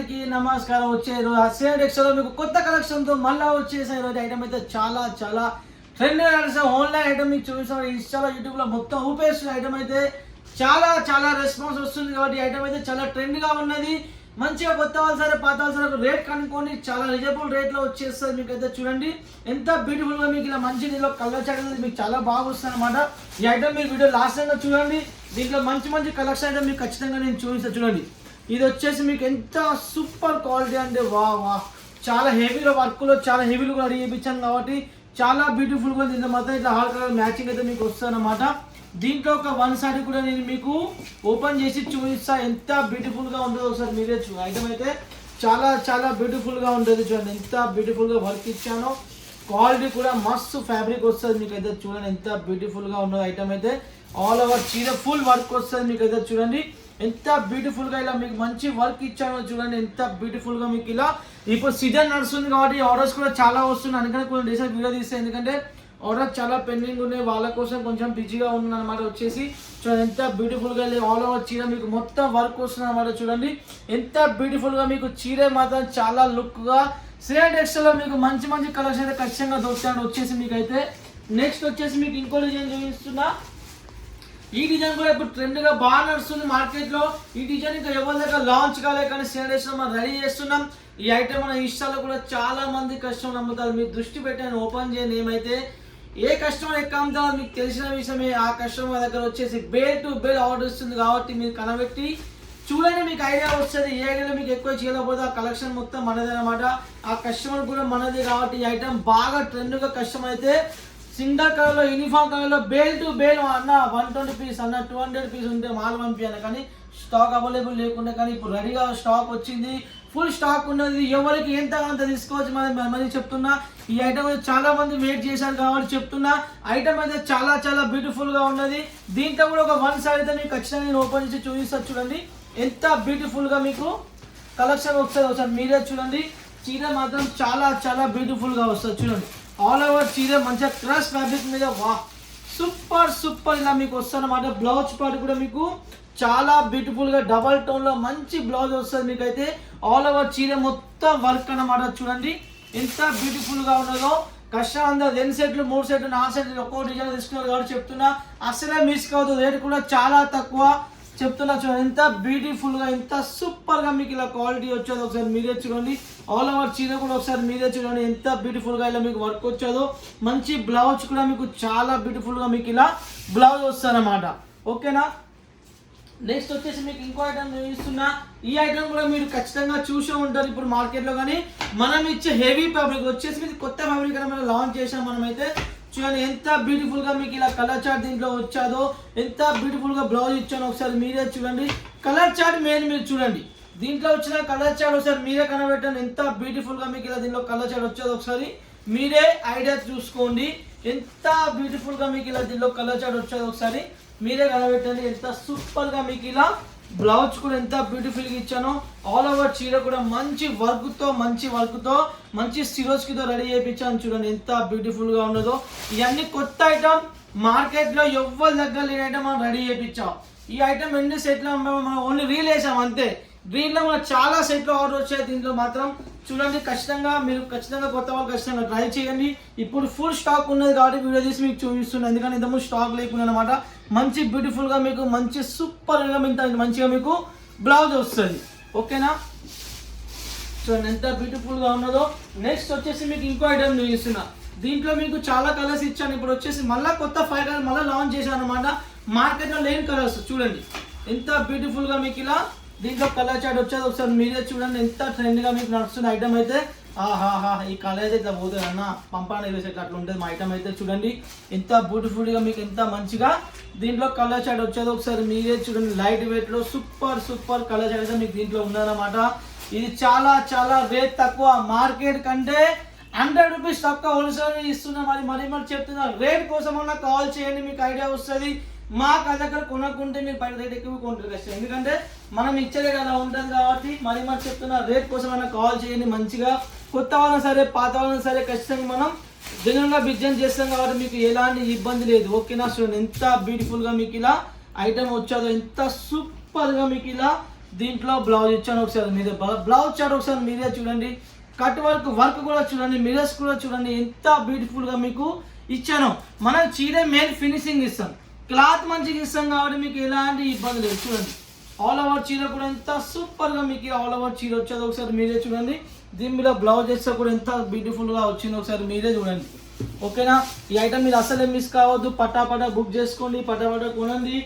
నమస్కారం. వచ్చే సేడ్ ఎక్స్లో మీకు కొత్త కలెక్షన్తో మళ్ళీ వచ్చేసాయి. ఈరోజు ఐటమ్ అయితే చాలా చాలా ట్రెండ్ నడిచే ఆన్లైన్ ఐటమ్ మీకు చూపిస్తాం. ఇన్స్టాలో యూట్యూబ్లో మొత్తం ఊపేస్తున్న ఐటమ్ అయితే చాలా చాలా రెస్పాన్స్ వస్తుంది. కాబట్టి ఈ ఐటమ్ అయితే చాలా ట్రెండ్గా ఉన్నది. మంచిగా కొత్త వాళ్ళు సరే పాత వాళ్ళు సరే రేట్ కనుక్కొని చాలా రిజనబుల్ రేట్లో వచ్చేస్తుంది. మీకు అయితే చూడండి ఎంత బ్యూటిఫుల్గా మీకు ఇలా మంచి దీనిలో కలర్ చాట్ అనేది మీకు చాలా బాగా వస్తుంది అనమాట. ఈ ఐటమ్ మీరు వీడియో లాస్ట్ టైంలో చూడండి. దీంట్లో మంచి మంచి కలెక్షన్ అయితే మీకు ఖచ్చితంగా నేను చూపిస్తాను. చూడండి ఇది వచ్చేసి మీకు ఎంత సూపర్ క్వాలిటీ అంటే వా వా చాలా హెవీలో వర్క్లో చాలా హెవీలో రెడీ చేయించాను కాబట్టి చాలా బ్యూటిఫుల్గా దీంట్లో మాత్రం ఇట్లా హాల్ కలర్ మ్యాచింగ్ అయితే మీకు వస్తుంది అనమాట. దీంట్లో ఒక వన్ సారీ కూడా నేను మీకు ఓపెన్ చేసి చూపిస్తా ఎంత బ్యూటిఫుల్గా ఉంటుందో ఒకసారి మీరే ఐటమ్ అయితే చాలా చాలా బ్యూటిఫుల్గా ఉంటుంది. చూడండి ఎంత బ్యూటిఫుల్గా వర్క్ ఇచ్చానో. క్వాలిటీ కూడా మస్తు ఫ్యాబ్రిక్ వస్తుంది మీకు అయితే చూడండి ఎంత బ్యూటిఫుల్గా ఉన్నది ఐటమ్ అయితే. ఆల్ ఓవర్ చీర ఫుల్ వర్క్ వస్తుంది మీకు అయితే చూడండి ఎంత బ్యూటిఫుల్గా ఇలా మీకు మంచి వర్క్ ఇచ్చానో చూడండి ఎంత బ్యూటిఫుల్గా మీకు ఇలా. ఇప్పుడు సీజన్ నడుస్తుంది కాబట్టి ఆర్డర్స్ కూడా చాలా వస్తున్నాయి. అందుకని కొంచెం డీసెంట్ వీడియో తీస్తాయి ఎందుకంటే ఆర్డర్స్ చాలా పెండింగ్ ఉన్నాయి. వాళ్ళ కోసం కొంచెం బిజీగా ఉంది అనమాట. వచ్చేసి చూడండి ఎంత బ్యూటిఫుల్గా ఆల్ ఓవర్ చీర మీకు మొత్తం వర్క్ వస్తుంది అనమాట. చూడండి ఎంత బ్యూటిఫుల్గా మీకు చీర మాత్రం చాలా లుక్గా శ్రేయా టెక్స్టైల్లో మీకు మంచి మంచి కలెక్షన్ అయితే ఖచ్చితంగా దొరుకుతాయి. వచ్చేసి మీకు అయితే నెక్స్ట్ వచ్చేసి మీకు ఇంకో డిజైన్ చూపిస్తున్నా. ఈ డిజైన్ కూడా ఇప్పుడు ట్రెండ్గా బాగా నడుస్తుంది మార్కెట్లో. ఈ డిజైన్ ఇంకా ఎవరి దగ్గర లాంచ్ కాలే కానీ సేల్ మనం రెడీ చేస్తున్నాం. ఈ ఐటమ్ మన ఇన్స్టాలో కూడా చాలా మంది కస్టమర్ నమ్ముతారు. మీరు దృష్టి పెట్టాను ఓపెన్ చేయని ఏమైతే ఏ కస్టమర్ ఎక్కడ అమ్ముతారో మీకు తెలిసిన విషయమే. ఆ కస్టమర్ దగ్గర వచ్చేసి బేల్ టు బేల్ ఆర్డర్ ఇస్తుంది కాబట్టి మీరు కనబెట్టి చూడండి మీకు ఐడియా వస్తుంది. ఏ ఐడియాలో మీకు ఎక్కువ చేయలేకపోతే ఆ కలెక్షన్ మొత్తం మనదే అనమాట. ఆ కస్టమర్ కూడా మనదే కాబట్టి ఈ ఐటమ్ బాగా ట్రెండ్గా కస్టమర్ అయితే సింగల్ కలర్లో యూనిఫామ్ కలర్లో బేల్ టు బేల్ అన్న 120 పీస్ అన్న 200 పీస్ ఉంటే మాల్ పంపించాను కానీ స్టాక్ అవైలబుల్ లేకుండా కానీ ఇప్పుడు రెడీగా స్టాక్ వచ్చింది. ఫుల్ స్టాక్ ఉన్నది. ఎవరికి ఎంత అంత తీసుకోవచ్చు మరి చెప్తున్నా. ఈ ఐటమ్ అయితే చాలా మంది వెయిట్ చేశారు కాబట్టి చెప్తున్నా. ఐటమ్ అయితే చాలా చాలా బ్యూటిఫుల్గా ఉన్నది. దీంట్లో కూడా ఒక వన్ సైడ్ అయితే మీకు ఖచ్చితంగా నేను ఓపెన్ చేసి చూపిస్తాను. చూడండి ఎంత బ్యూటిఫుల్గా మీకు కలెక్షన్ వస్తుంది. ఒకసారి మీరే చూడండి. చీర మాత్రం చాలా చాలా బ్యూటిఫుల్గా వస్తుంది. చూడండి ఆల్ ఓవర్ చీర మంచిగా క్రష్ ఫ్యాబ్రిక్ మీద వా సూపర్ సూపర్ ఇలా మీకు వస్తుంది అనమాట. బ్లౌజ్ పార్ట్ కూడా మీకు చాలా బ్యూటిఫుల్గా డబల్ టోన్లో మంచి బ్లౌజ్ వస్తుంది మీకు అయితే. ఆల్ ఓవర్ చీర మొత్తం వర్క్ అనమాట. చూడండి ఎంత బ్యూటిఫుల్గా ఉన్నదో. కష్టం అందరూ 2 సెట్లు 3 సెట్లు 4 సెట్లు ఒక్కో డిజైన్ తీసుకున్నారు కాబట్టి చెప్తున్నా అసలే మిస్ కావద్దు. రేట్ కూడా చాలా తక్కువ చెప్తున్నా. చూడండి ఎంత బ్యూటిఫుల్గా ఎంత సూపర్గా మీకు ఇలా క్వాలిటీ వచ్చేది ఒకసారి మీరే చూడండి. ఆల్ ఓవర్ చీర కూడా ఒకసారి మీరే చూడండి ఎంత బ్యూటిఫుల్గా ఇలా మీకు వర్క్ వచ్చేదో. మంచి బ్లౌజ్ కూడా మీకు చాలా బ్యూటిఫుల్గా మీకు ఇలా బ్లౌజ్ వస్తుందన్నమాట. ఓకేనా. నెక్స్ట్ వచ్చేసి మీకు ఇంకో ఐటమ్ చూపిస్తున్నా. ఈ ఐటమ్ కూడా మీరు ఖచ్చితంగా చూసే ఉంటారు ఇప్పుడు మార్కెట్లో. కానీ మనం ఇచ్చే హెవీ ఫ్యాబ్రిక్ వచ్చేసి మీకు కొత్త ఫ్యాబ్రిక్ మనం లాంచ్ చేసాం మనమైతే. చూడండి ఎంత బ్యూటిఫుల్గా మీకు ఇలా కలర్ చార్ట్ దీంట్లో వచ్చాదో. ఎంత బ్యూటిఫుల్గా బ్లౌజ్ ఇచ్చాను ఒకసారి మీరే చూడండి. కలర్ చార్ట్ మెయిన్ మీరు చూడండి. దీంట్లో వచ్చిన కలర్ చార్ట్ ఒకసారి మీరే కనబెట్టండి ఎంత బ్యూటిఫుల్గా మీకు ఇలా దీంట్లో కలర్ చార్ట్ వచ్చేది ఒకసారి మీరే ఐడియా చూసుకోండి. ఎంత బ్యూటిఫుల్గా మీకు ఇలా దీంట్లో కలర్ చార్ట్ వచ్చేది ఒకసారి మీరే కనబెట్టండి. ఎంత సూపర్గా మీకు ఇలా బ్లౌజ్ కూడా ఎంత బ్యూటిఫుల్గా ఇచ్చానో. ఆల్ ఓవర్ చీర కూడా మంచి వర్క్తో మంచి సిరోస్కితో రెడీ చేయించాను. చూడండి ఎంత బ్యూటిఫుల్గా ఉన్నదో. ఇవన్నీ కొత్త ఐటమ్ మార్కెట్లో ఎవ్వరి దగ్గర లేని ఐటమ్ మనం రెడీ చేయించాం. ఈ ఐటమ్ ఎన్ని సెట్లు మనం ఓన్లీ రీల్ వేసాం అంతే. రీల్లో మనకు చాలా సెట్లు ఆర్డర్ వచ్చాయి. దీంట్లో మాత్రం చూడండి ఖచ్చితంగా మీరు కొత్త వాళ్ళు ఖచ్చితంగా ట్రై చేయండి. ఇప్పుడు ఫుల్ స్టాక్ ఉన్నది కాబట్టి వీడియో తీసి మీకు చూపిస్తున్నాను. ఎందుకంటే ఇంతకుముందు స్టాక్ లేకుండా అనమాట. మంచి బ్యూటిఫుల్గా మీకు మంచి సూపర్గా మంచిగా మీకు బ్లౌజ్ వస్తుంది. ఓకేనా. చూడండి ఎంత బ్యూటిఫుల్గా ఉన్నదో. నెక్స్ట్ వచ్చేసి మీకు ఇంకో ఐటమ్ చూపిస్తున్నా. దీంట్లో మీకు చాలా కలర్స్ ఇచ్చాను. ఇప్పుడు వచ్చేసి మళ్ళీ కొత్త 5 కలర్స్ మళ్ళీ లాంచ్ చేశాను అనమాట. మార్కెట్లో లేని కలర్స్ చూడండి ఎంత బ్యూటిఫుల్గా మీకు ఇలా దీంట్లో కలర్ చార్ట్ వచ్చేది ఒకసారి మీరే చూడండి. ఎంత ట్రెండ్గా మీకు నడుస్తుంది ఐటమ్ అయితే. ఆహాహా ఈ కలర్ అయితే ఇట్లా పోతుంది అన్న పంపాన వేసే అట్లా ఉంటుంది మా ఐటమ్ అయితే. చూడండి ఎంత బ్యూటిఫుల్గా మీకు ఎంత మంచిగా దీంట్లో కలర్ చార్ట్ వచ్చేది ఒకసారి మీరే చూడండి. లైట్ వెయిట్లో సూపర్ కలర్ చార్ట్ అయితే మీకు దీంట్లో ఉన్నదన్నమాట. ఇది చాలా చాలా రేట్ తక్కువ. మార్కెట్ కంటే 100 రూపీస్ తక్కువ హోల్సేల్ ఇస్తున్నా. మరి చెప్తున్నా. రేట్ కోసం అన్నా కాల్ చేయండి మీకు ఐడియా వస్తుంది. మా దగ్గర కొనుక్కుంటే మీరు బయట రేట్ ఎక్కువ కొంటారు కష్టం. ఎందుకంటే మనం ఇచ్చేదే కదా ఉంటుంది కాబట్టి మరి చెప్తున్నా. రేట్ కోసం అయినా కాల్ చేయండి. మంచిగా కొత్త వాళ్ళని సరే పాత వాళ్ళని సరే ఖచ్చితంగా మనం జనరల్గా బిజినెస్ చేస్తాం కాబట్టి మీకు ఎలాంటి ఇబ్బంది లేదు. ఓకేనా. చూడండి ఎంత బ్యూటిఫుల్గా మీకు ఇలా ఐటమ్ వచ్చాదో. ఎంత సూపర్గా మీకు ఇలా దీంట్లో బ్లౌజ్ ఇచ్చాను, ఒకసారి మీరే బ్లౌజ్ చాట్ ఒకసారి మీరే చూడండి. కట్ వర్క్ కూడా చూడండి, మిరర్స్ కూడా చూడండి ఎంత బ్యూటిఫుల్గా మీకు ఇచ్చాను. మనం చీర మెయిన్ ఫినిషింగ్ ఇస్తాం, క్లాత్ మంచిగా ఇస్తాం కాబట్టి మీకు ఎలాంటి ఇబ్బంది లేదు. చూడండి ఆల్ ఓవర్ చీర కూడా ఎంత సూపర్గా మీకు ఆల్ ఓవర్ చీర వచ్చేది ఒకసారి మీరే చూడండి. దీని మీద బ్లౌజ్ వేస్తే కూడా ఎంత బ్యూటిఫుల్గా వచ్చింది ఒకసారి మీరే చూడండి. ఓకేనా, ఈ ఐటమ్ మీరు అసలే మిస్ కావద్దు, పటాపటా బుక్ చేసుకోండి, పటాపటా కొనండి.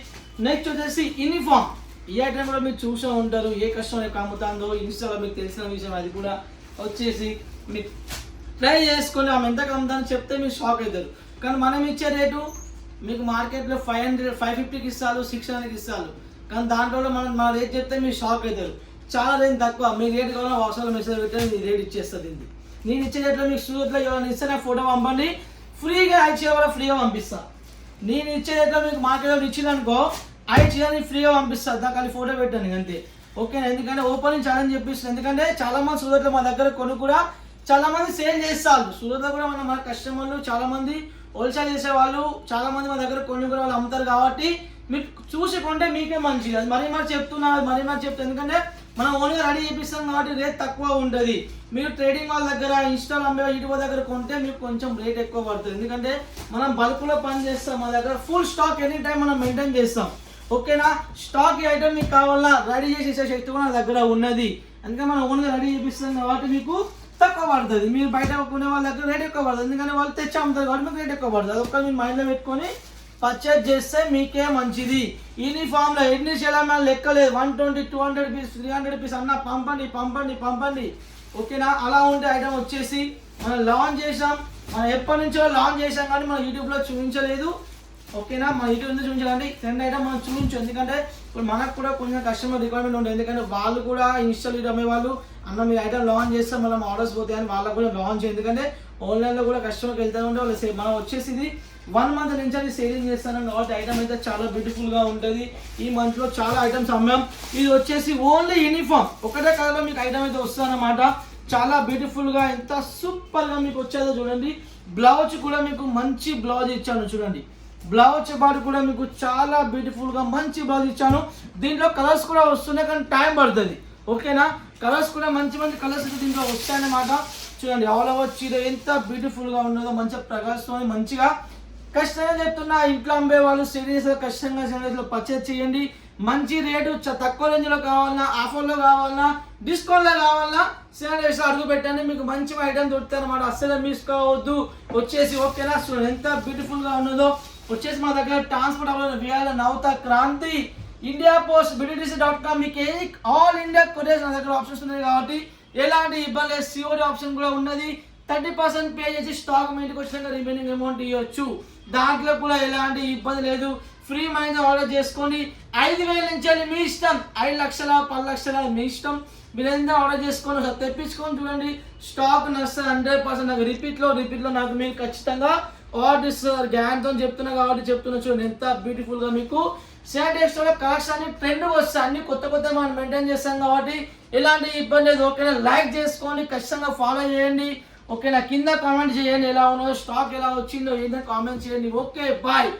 నెక్స్ట్ వచ్చేసి యూనిఫామ్. ఈ ఐటమ్ కూడా మీరు చూసే ఉంటారు, ఏ కస్టమర్ అమ్ముతుందో ఇన్స్టాలో మీకు తెలిసిన విషయం. అది కూడా వచ్చేసి మీరు ట్రై చేసుకొని ఆమె ఎంతకు అమ్ముతానో చెప్తే మీరు షాక్ అవుతారు. కానీ మనం ఇచ్చే రేటు మీకు మార్కెట్లో 500 550కి ఇస్తారు, 600కి ఇస్తారు. కానీ దాంట్లో మన రేట్ చెప్తే మీరు షాక్ అవుతారు. చాలా రేట్ తక్కువ. మీ రేట్ కావాలో వాట్సాప్లో మెసేజ్ పెట్టండి, మీ రేట్ ఇచ్చేస్తుంది. నేను ఇచ్చే రేట్లో మీకు సూరత్లో ఎవరైనా ఇస్తే నా ఫోటో పంపండి, ఫ్రీగా 5 చీర కూడా ఫ్రీగా పంపిస్తాను. నేను ఇచ్చే రేట్లో మీకు మార్కెట్లో ఇచ్చిందనుకో 5 చీరని ఫ్రీగా పంపిస్తాను, దానికి ఫోటో పెట్టండి అంతే. ఓకేనా, ఎందుకంటే ఓపెనింగ్ ఛాలెంజ్ చెప్పిస్తాను. ఎందుకంటే చాలా మంది సూరత్లో మా దగ్గర కొన్ని కూడా చాలా మంది సేల్ చేస్తారు. సూరత్లో కూడా మన కస్టమర్లు చాలా మంది హోల్సేల్ చేసే వాళ్ళు చాలా మంది మా దగ్గర కొన్ని కూడా వాళ్ళు అమ్ముతారు. కాబట్టి మీరు చూసి కొంటే మీకే మంచిది. అది మరీ చెప్తున్నా ఎందుకంటే మనం ఓన్గా రెడీ చేపిస్తాం కాబట్టి రేట్ తక్కువ ఉంటుంది. మీరు ట్రేడింగ్ వాళ్ళ దగ్గర ఇన్స్టాల్ అమ్మే యూట్యూబ్ దగ్గర కొంటే మీకు కొంచెం రేట్ ఎక్కువ పడుతుంది. ఎందుకంటే మనం బల్క్లో పని చేస్తాం, మా దగ్గర ఫుల్ స్టాక్ ఎనీ టైం మనం మెయింటైన్ చేస్తాం. ఓకేనా, స్టాక్ ఈ ఐటమ్ మీకు కావాలా రెడీ చేసే శక్తి కూడా నా దగ్గర ఉన్నది. అందుకని మనం ఓన్గా రెడీ చేపిస్తాం కాబట్టి మీకు తక్కువ పడుతుంది. మీరు బయట కొనే వాళ్ళ దగ్గర రేట్ ఎక్కువ పడుతుంది, ఎందుకంటే వాళ్ళు తెచ్చి అమ్ముతారు కాబట్టి మీకు రేట్ ఎక్కువ పడుతుంది. అదొక మీరు మైండ్లో పెట్టుకొని పర్చేజ్ చేస్తే మీకే మంచిది. యూనిఫామ్లో ఎన్ని చేయాలి లెక్కలేదు, 120 200 పీస్ 300 పీస్ అన్న పంపండి. ఓకేనా, అలా ఉండే ఐటమ్ వచ్చేసి మనం లాంచ్ చేసాం. మనం ఎప్పటి నుంచో లాంచ్ చేసాం కానీ మనం యూట్యూబ్లో చూపించలేదు. ఓకేనా, మన యూట్యూబ్ నుంచి చూపించాలంటే ట్రెండ్ ఐటమ్ మనం చూపించు. ఎందుకంటే ఇప్పుడు మనకు కూడా కొంచెం కస్టమర్ రిక్వైర్మెంట్ ఉంటుంది. ఎందుకంటే వాళ్ళు కూడా ఇన్స్టాల్ అమ్మే వాళ్ళు అన్న మీరు ఐటమ్ లాంచ్ చేస్తే మనం ఆర్డర్స్ పోతాయని వాళ్ళకు కూడా లాంచ్. ఎందుకంటే ఆన్లైన్లో కూడా కస్టమర్కి వెళ్తూ ఉంటే వాళ్ళు మనం వచ్చేసి 1 మంత్ నుంచి అది సేలింగ్ చేస్తాను కాబట్టి ఐటమ్ అయితే చాలా బ్యూటిఫుల్గా ఉంటుంది. ఈ మంత్లో చాలా ఐటమ్స్ అమ్మాం. ఇది వచ్చేసి ఓన్లీ యూనిఫామ్ ఒకటే కలర్లో మీకు ఐటమ్ అయితే వస్తుందన్నమాట. చాలా బ్యూటిఫుల్గా ఎంత సూపర్గా మీకు వచ్చేదో చూడండి. బ్లౌజ్ కూడా మీకు మంచి బ్లౌజ్ ఇచ్చాను చూడండి. బ్లౌజ్ పాటు కూడా మీకు చాలా బ్యూటిఫుల్గా మంచి బ్లౌజ్ ఇచ్చాను. దీంట్లో కలర్స్ కూడా వస్తున్నాయి కానీ టైం పడుతుంది. ఓకేనా, కలర్స్ కూడా మంచి కలర్స్ దీంట్లో వస్తాయన్నమాట. చూడండి ఆల్ ఓవర్ చీర ఎంత బ్యూటిఫుల్గా ఉన్నదో, మంచిగా ప్రకాశం మంచిగా. కష్టంగా చెప్తున్నా, ఇంట్లో అమ్మే వాళ్ళు సీరియస్గా కష్టంగా సీరియస్లో పర్చేజ్ చేయండి. మంచి రేటు తక్కువ రేంజ్లో కావాలన్నా, ఆఫర్లో కావాలన్నా, డిస్కౌంట్లో కావాలన్నా సీరియస్లో అడుగు పెట్టండి, మీకు మంచి ఐటమ్ దొరుకుతాయి అన్నమాట. అస్సలు మిస్ కావద్దు వచ్చేసి. ఓకేనా, చూడండి ఎంత బ్యూటిఫుల్గా ఉన్నదో. వచ్చేసి మా దగ్గర ట్రాన్స్పోర్ట్ అవైలబుల్ వియాల నవత క్రాంతి ఇండియా పోస్ట్ BDTC.com మీకు ఆల్ ఇండియా కొరియర్స్ నా దగ్గర ఆప్షన్స్ ఉన్నాయి కాబట్టి ఎలాంటి ఇబ్బంది లేదు. సిఓడి ఆప్షన్ కూడా ఉన్నది. 30% పే చేసి స్టాక్ మీ ఇంటికి వచ్చినాక రిమైనింగ్ అమౌంట్ ఇవ్వచ్చు. దాంట్లో కూడా ఎలాంటి ఇబ్బంది లేదు. ఫ్రీ మైండ్ ఆర్డర్ చేసుకోండి. 5,000 నుంచి మీ ఇష్టం, 5 లక్షల 10 లక్షల మీ ఇష్టం. మీరు ఎంత ఆర్డర్ చేసుకొని ఒకసారి తెప్పించుకొని చూడండి. స్టాక్ నష్టం 100%. నాకు రిపీట్లో నాకు మీరు ఖచ్చితంగా ఆర్డర్ ఇస్తారు. గ్యాన్తో చెప్తున్నా కాబట్టి చూడండి ఎంత బ్యూటిఫుల్గా మీకు శానిటైజర్లో కలెక్షన్ అన్ని ట్రెండ్ వస్తాయి. అన్ని కొత్త మనం మెయింటైన్ చేస్తాం కాబట్టి ఎలాంటి ఇబ్బంది లేదు. ఓకేనా, లైక్ చేసుకోండి, ఖచ్చితంగా ఫాలో చేయండి. ఓకేనా, కింద కామెంట్ చేయండి ఎలా ఉన్నదో, స్టాక్ ఎలా వచ్చిందో ఏంటో కామెంట్ చేయండి. Okay, bye.